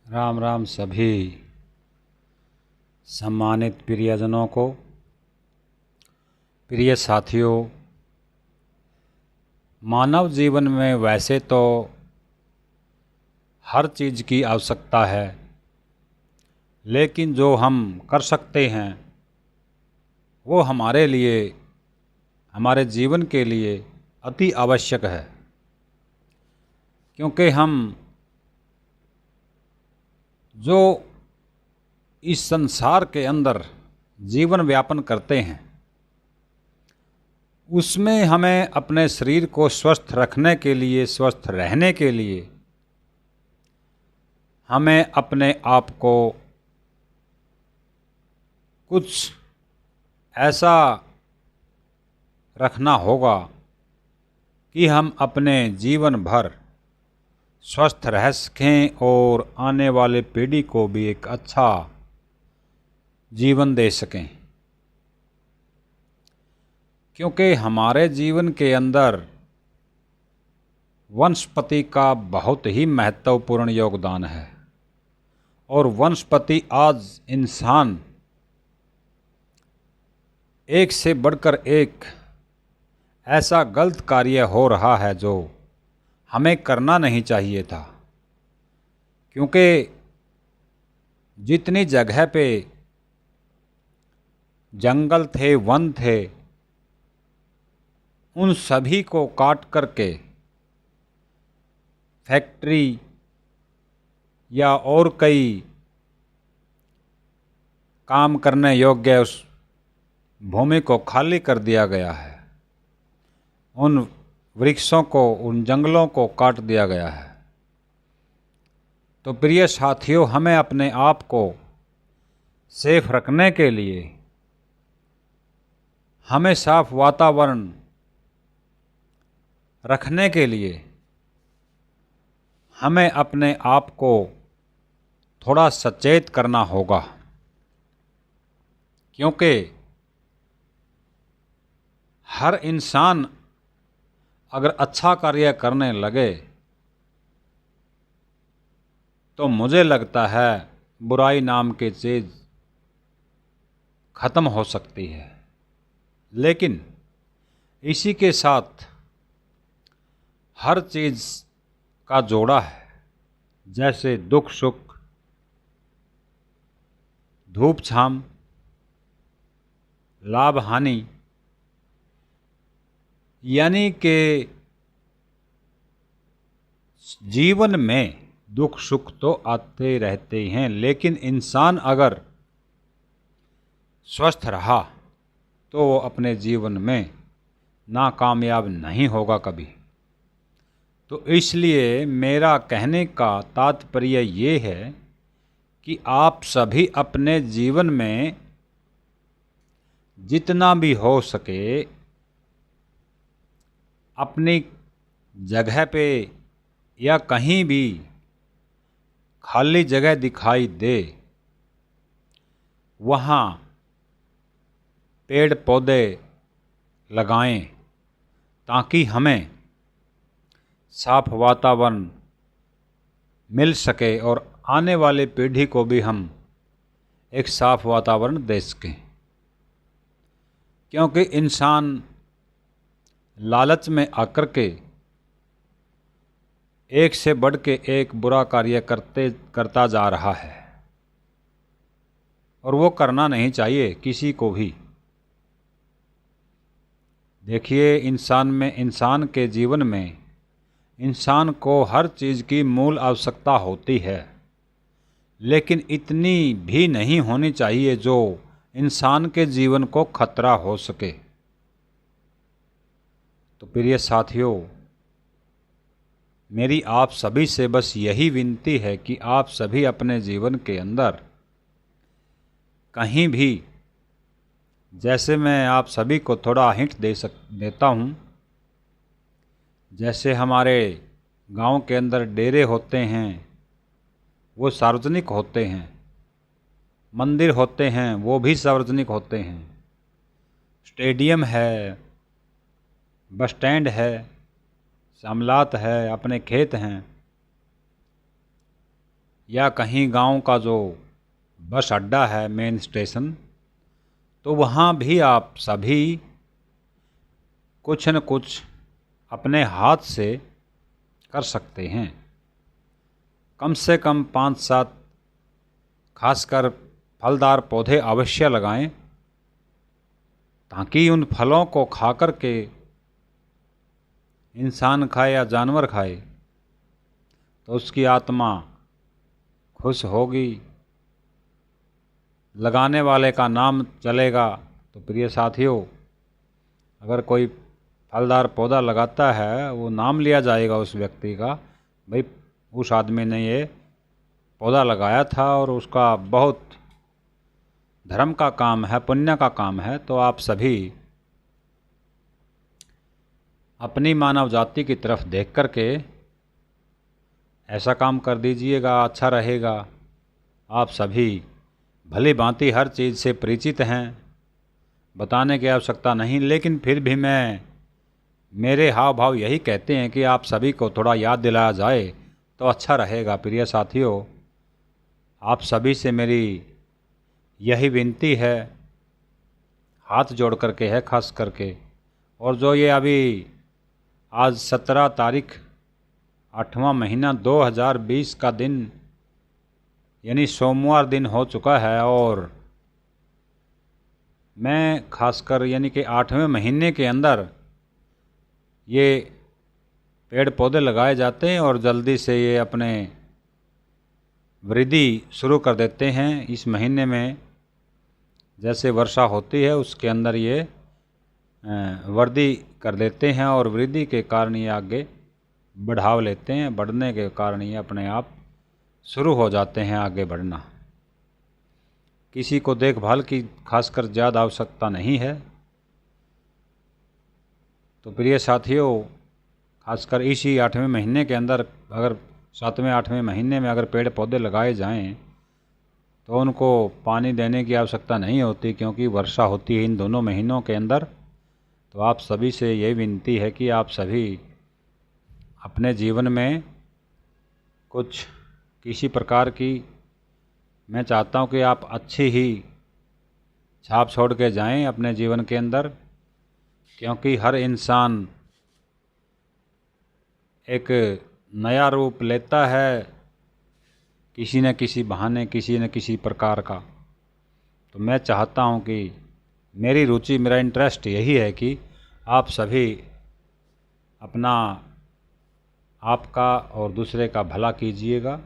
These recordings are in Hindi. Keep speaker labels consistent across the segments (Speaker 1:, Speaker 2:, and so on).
Speaker 1: राम राम सभी सम्मानित प्रियजनों को। प्रिय साथियों, मानव जीवन में वैसे तो हर चीज़ की आवश्यकता है, लेकिन जो हम कर सकते हैं वो हमारे लिए, हमारे जीवन के लिए अति आवश्यक है। क्योंकि हम जो इस संसार के अंदर जीवन व्यापन करते हैं, उसमें हमें अपने शरीर को स्वस्थ रखने के लिए, स्वस्थ रहने के लिए हमें अपने आप को कुछ ऐसा रखना होगा कि हम अपने जीवन भर स्वस्थ रह सकें और आने वाले पीढ़ी को भी एक अच्छा जीवन दे सकें। क्योंकि हमारे जीवन के अंदर वनस्पति का बहुत ही महत्वपूर्ण योगदान है और वनस्पति आज इंसान एक से बढ़कर एक ऐसा गलत कार्य हो रहा है जो हमें करना नहीं चाहिए था। क्योंकि जितनी जगह पे जंगल थे, वन थे, उन सभी को काट करके फैक्ट्री या और कई काम करने योग्य उस भूमि को खाली कर दिया गया है। उन वृक्षों को, उन जंगलों को काट दिया गया है। तो प्रिय साथियों, हमें अपने आप को सेफ रखने के लिए, हमें साफ वातावरण रखने के लिए हमें अपने आप को थोड़ा सचेत करना होगा। क्योंकि हर इंसान अगर अच्छा कार्य करने लगे तो मुझे लगता है बुराई नाम की चीज़ खत्म हो सकती है। लेकिन इसी के साथ हर चीज़ का जोड़ा है, जैसे दुख सुख, धूप छाम, लाभ हानि, यानी कि जीवन में दुख सुख तो आते रहते हैं, लेकिन इंसान अगर स्वस्थ रहा तो वो अपने जीवन में नाकामयाब नहीं होगा कभी। तो इसलिए मेरा कहने का तात्पर्य ये है कि आप सभी अपने जीवन में जितना भी हो सके अपनी जगह पे या कहीं भी खाली जगह दिखाई दे, वहाँ पेड़ पौधे लगाएं ताकि हमें साफ वातावरण मिल सके और आने वाले पीढ़ी को भी हम एक साफ वातावरण दे सकें। क्योंकि इंसान लालच में आकर के एक से बढ़ के एक बुरा कार्य करता जा रहा है और वो करना नहीं चाहिए किसी को भी। देखिए, इंसान के जीवन में इंसान को हर चीज़ की मूल आवश्यकता होती है, लेकिन इतनी भी नहीं होनी चाहिए जो इंसान के जीवन को खतरा हो सके। तो प्रिय साथियों, मेरी आप सभी से बस यही विनती है कि आप सभी अपने जीवन के अंदर कहीं भी, जैसे मैं आप सभी को थोड़ा हिंट देता हूँ, जैसे हमारे गांव के अंदर डेरे होते हैं वो सार्वजनिक होते हैं, मंदिर होते हैं वो भी सार्वजनिक होते हैं, स्टेडियम है, बस स्टैंड है, शामलात है, अपने खेत हैं, या कहीं गांव का जो बस अड्डा है, मेन स्टेशन, तो वहाँ भी आप सभी कुछ न कुछ अपने हाथ से कर सकते हैं। कम से कम 5-7 खासकर फलदार पौधे अवश्य लगाएं, ताकि उन फलों को खा कर के इंसान खाए या जानवर खाए तो उसकी आत्मा खुश होगी, लगाने वाले का नाम चलेगा। तो प्रिय साथियों, अगर कोई फलदार पौधा लगाता है, वो नाम लिया जाएगा उस व्यक्ति का, भाई उस आदमी ने ये पौधा लगाया था और उसका बहुत धर्म का काम है, पुण्य का काम है। तो आप सभी अपनी मानव जाति की तरफ देख कर के ऐसा काम कर दीजिएगा, अच्छा रहेगा। आप सभी भली भांति हर चीज़ से परिचित हैं, बताने की आवश्यकता नहीं, लेकिन फिर भी मेरे हाव भाव यही कहते हैं कि आप सभी को थोड़ा याद दिलाया जाए तो अच्छा रहेगा। प्रिय साथियों, आप सभी से मेरी यही विनती है, हाथ जोड़ करके है खास करके। और जो ये अभी आज 17 तारीख 8वां महीना 2020 का दिन यानी सोमवार दिन हो चुका है, और मैं खासकर यानी कि 8वें महीने के अंदर ये पेड़ पौधे लगाए जाते हैं और जल्दी से ये अपने वृद्धि शुरू कर देते हैं। इस महीने में जैसे वर्षा होती है उसके अंदर ये वृद्धि कर देते हैं और वृद्धि के कारण ये आगे बढ़ाव लेते हैं। बढ़ने के कारण ये अपने आप शुरू हो जाते हैं आगे बढ़ना। किसी को देखभाल की खासकर ज़्यादा आवश्यकता नहीं है। तो प्रिय साथियों, खासकर इसी 8वें महीने के अंदर अगर 7वें 8वें महीने में अगर पेड़ पौधे लगाए जाएं तो उनको पानी देने की आवश्यकता नहीं होती, क्योंकि वर्षा होती है इन दोनों महीनों के अंदर। तो आप सभी से ये विनती है कि आप सभी अपने जीवन में कुछ किसी प्रकार की, मैं चाहता हूँ कि आप अच्छी ही छाप छोड़ के जाएं अपने जीवन के अंदर, क्योंकि हर इंसान एक नया रूप लेता है किसी न किसी बहाने, किसी न किसी प्रकार का। तो मैं चाहता हूँ कि मेरी रुचि, मेरा इंटरेस्ट यही है कि आप सभी अपना, आपका और दूसरे का भला कीजिएगा।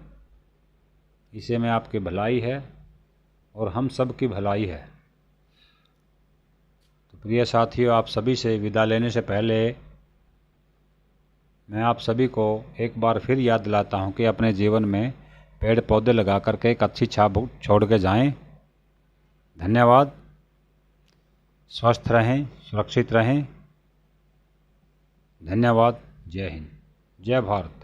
Speaker 1: इसे में आपकी भलाई है और हम सब की भलाई है। तो प्रिय साथियों, आप सभी से विदा लेने से पहले मैं आप सभी को एक बार फिर याद दिलाता हूँ कि अपने जीवन में पेड़ पौधे लगा करके एक अच्छी छाप छोड़ के जाएं। धन्यवाद। स्वस्थ रहें, सुरक्षित रहें। धन्यवाद। जय हिंद, जय भारत।